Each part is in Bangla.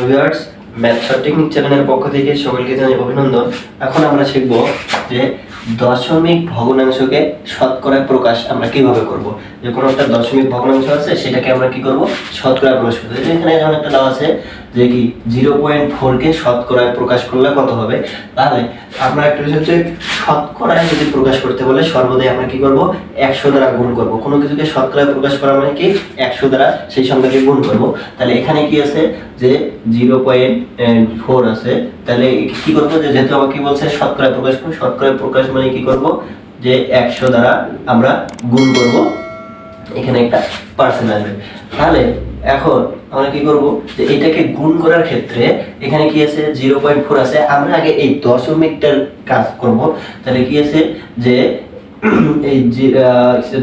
ভিউয়ার্স, ম্যাথ শর্ট টেকনিক চ্যানেলের পক্ষ থেকে সকলকে জানাই অভিনন্দন। এখন আমরা শিখব যে দশমিক ভগ্নাংশকে শতকরায় প্রকাশ আমরা কিভাবে করব। যে কোনো একটা দশমিক ভগ্নাংশ আছে সেটাকে আমরা কি করব, শতকরায় প্রকাশ করব। এখানে যেমন একটা দেওয়া আছে যে কি 0.4 কে শতকরায় প্রকাশ করলে কত হবে। তাহলে আমরা একটা বিষয় হচ্ছে শতকরায় যদি প্রকাশ করতে বলে সর্বদাই আমরা কি করব, 100 দ্বারা গুণ করব। কোনো কিছুকে শতকরায় প্রকাশ করা মানে কি 100 দ্বারা সেই সংখ্যাকে গুণ করব। তাহলে এখানে কি আছে যে 0.4 আছে, তাহলে কি করব, যে যেহেতু আমাকে কি বলছে শতকরায় প্রকাশ করব, শতকরায় প্রকাশ মানে কি করব যে 100 দ্বারা আমরা গুণ করব, এখানে একটা পার্সেন্ট আসবে। তাহলে এখন আমরা কি করব, যে এটাকে গুণ করার ক্ষেত্রে এখানে কি আছে 0.4 আছে, আমরা আগে এই দশমিকটার কাজ করব। তাহলে কি আছে যে এই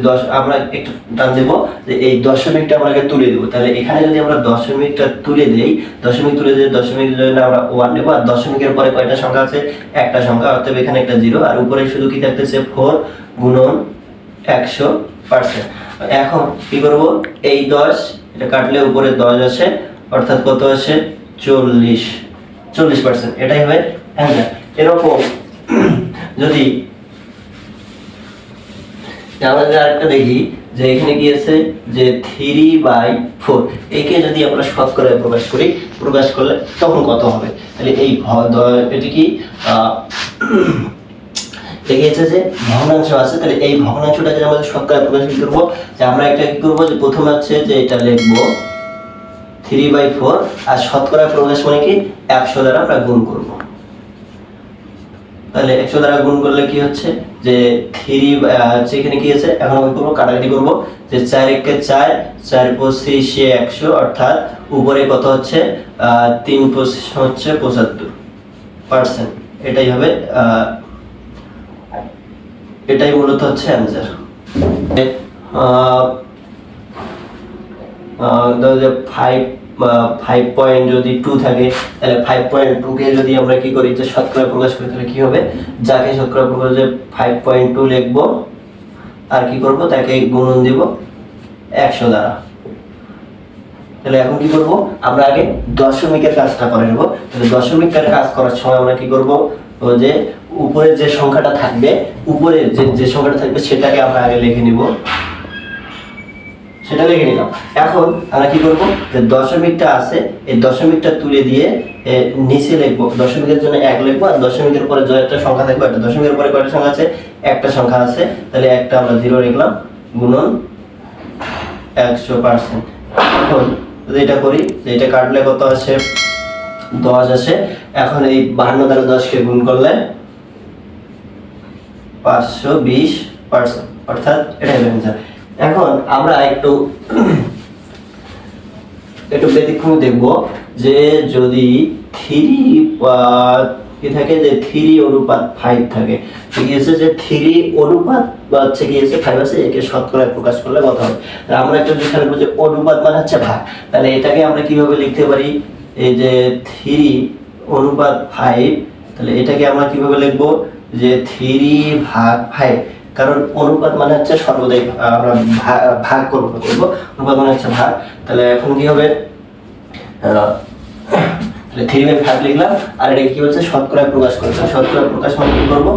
10 আমরা একটু টান দেব, যে এই দশমিকটা আমরা আগে তুলে দেব। তাহলে এখানে যদি আমরা দশমিকটা তুলে দেই, দশমিক জন্য আমরা 1 নেব, আর দশমিকের পরে কয়টা সংখ্যা আছে, একটা সংখ্যা, অর্থাৎ এখানে একটা 0, আর উপরে শুধু কি থাকতেছে 4 গুণন 100%। এখন কি করব, এই 10 এটা কাটলে উপরে 10 আসে, অর্থাৎ কত আসে 40%। এটাই হবে অ্যানসার। এরকম যদি আমরা আরেকটা দেখি যে এখানে কি আছে যে 3/4, একে যদি আমরা শতকরায় প্রকাশ করলে তখন কত হবে। তাহলে এই এটা কি দেখিয়েছে যে ভগ্নাংশ আছে, তাহলে এই ভগ্নাংশটাকে আমরা শতকরায় প্রকাশ করব। যে আমরা একটা কি করব, যে প্রথমে হচ্ছে যে এটা লিখব 3/4, আর শতকরায় প্রকাশ মানে কি 100 দ্বারা আমরা গুণ করব। তাহলে 100 দ্বারা গুণ করলে কি হচ্ছে যে 3 এখানে কি আছে, এখন আমি করব কাটাকাটি করব, যে 4 × 4 4 × 25 100, অর্থাৎ উপরে কত হচ্ছে 3 × 25 হচ্ছে 75%। এটাই হবে এটাই মূলত হচ্ছে অ্যানসার। 5.2 থাকে, তাহলে 5.2 কে যদি আমরা কি করি, যে শতকরা প্রকাশ করি, তাহলে কি হবে, যাকে শতকরা প্রকাশ, যে 5.2 লিখব, আর কি করব, তাকে গুণন দিব 100 দ্বারা। তাহলে এখন কি করব, আমরা আগে দশমিকের কাজটা করে নেব। তাহলে দশমিকের কাজ করার সময় আমরা কি করব, যে উপরে যে সংখ্যাটা থাকবে, উপরে যে সংখ্যাটা থাকবে সেটাকে আমরা আগে লিখে নিব, সেটা লিখে নিলাম। এখন আমরা কি করব, যে দশমিকটা আছে এই দশমিকটা তুলে দিয়ে নিচে লিখবো, দশমিকের জন্য 1 লিখবো, আর দশমিকের পরে যে একটা সংখ্যা থাকবে, একটা দশমিকের পরে কয়টা সংখ্যা আছে, একটা সংখ্যা আছে, তাহলে একটা আমরা 0 লিখলাম, গুণন 100%। এখন যদি এটা করি, যে এটা কাটলে কত আসে 10 আসে। এখন এই 52 দ্বারা 10 কে গুণ করলে 520%, অর্থাৎ এটাই হবে অ্যানসার। এখন আমরা একটু ব্যতিক্রম দেখব, যে যদি 3 কি থাকে, যে 3:5 থাকে, ঠিক আছে, যে 3 হচ্ছে কি আছে 5 আছে, একে শতকরায় প্রকাশ করলে কত হবে। আমরা একটা জিনিস খেয়াল করব, যে অনুপাত মানে হচ্ছে ভাগ। তাহলে এটাকে আমরা কিভাবে লিখতে পারি, এই যে 3:5, তাহলে এটাকে আমরা কিভাবে লিখব, যে 3/5, কারণ অনুপাত মানে হচ্ছে সর্বদাই আমরা ভাগ করব, অনুপাত মানে হচ্ছে ভাগ। তাহলে এখন কি হবে, তাহলে 3/5 লিখলাম, আর এটা কি হচ্ছে শতকরায় প্রকাশ করব। শতকরায় প্রকাশ মানে কি করব,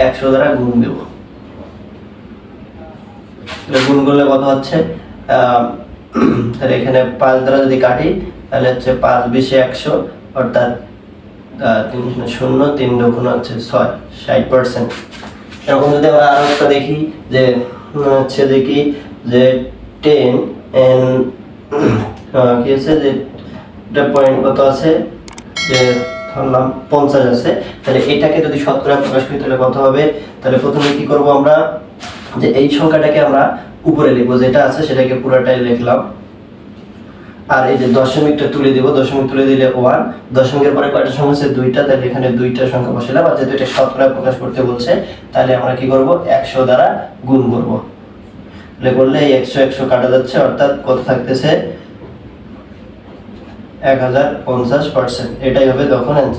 100 দ্বারা গুণ দেব। তাহলে গুণ করলে কত হচ্ছে, তাহলে এখানে 5 দ্বারা যদি কাটি, তাহলে হচ্ছে 5 × 20 100, অর্থাৎ 3 0 3 2 হচ্ছে 6, 60%। এরকম যদি আমরা আরো একটা দেখি, যে হচ্ছে দেখি যে 10 কি আছে, যে এটা পয়েন্ট কত আছে, যে ধরলাম 50 আছে। তাহলে এটাকে যদি শতকরায় প্রকাশ করি তাহলে কত হবে। তাহলে প্রথমে কি করব আমরা, যে এই সংখ্যাটাকে আমরা উপরে লিখবো, যেটা আছে সেটাকে পুরোটাই লিখলাম, আর এই যে দশমিকটা তুলে দিব, দশমিক তুলে দিলে 1, দশমিকের পরে কয়টা সংখ্যা আছে 2টা, তাহলে এখানে 2টা সংখ্যা বসালাম। আর যেহেতু এটা শতকরায় প্রকাশ করতে বলছে, তাহলে আমরা কি করব, 100 দ্বারা গুণ করব। তাহলে করলে 100 কাটা যাচ্ছে, অর্থাৎ কত থাকতেছে 1050%। এটাই হবে তখন অ্যানসার।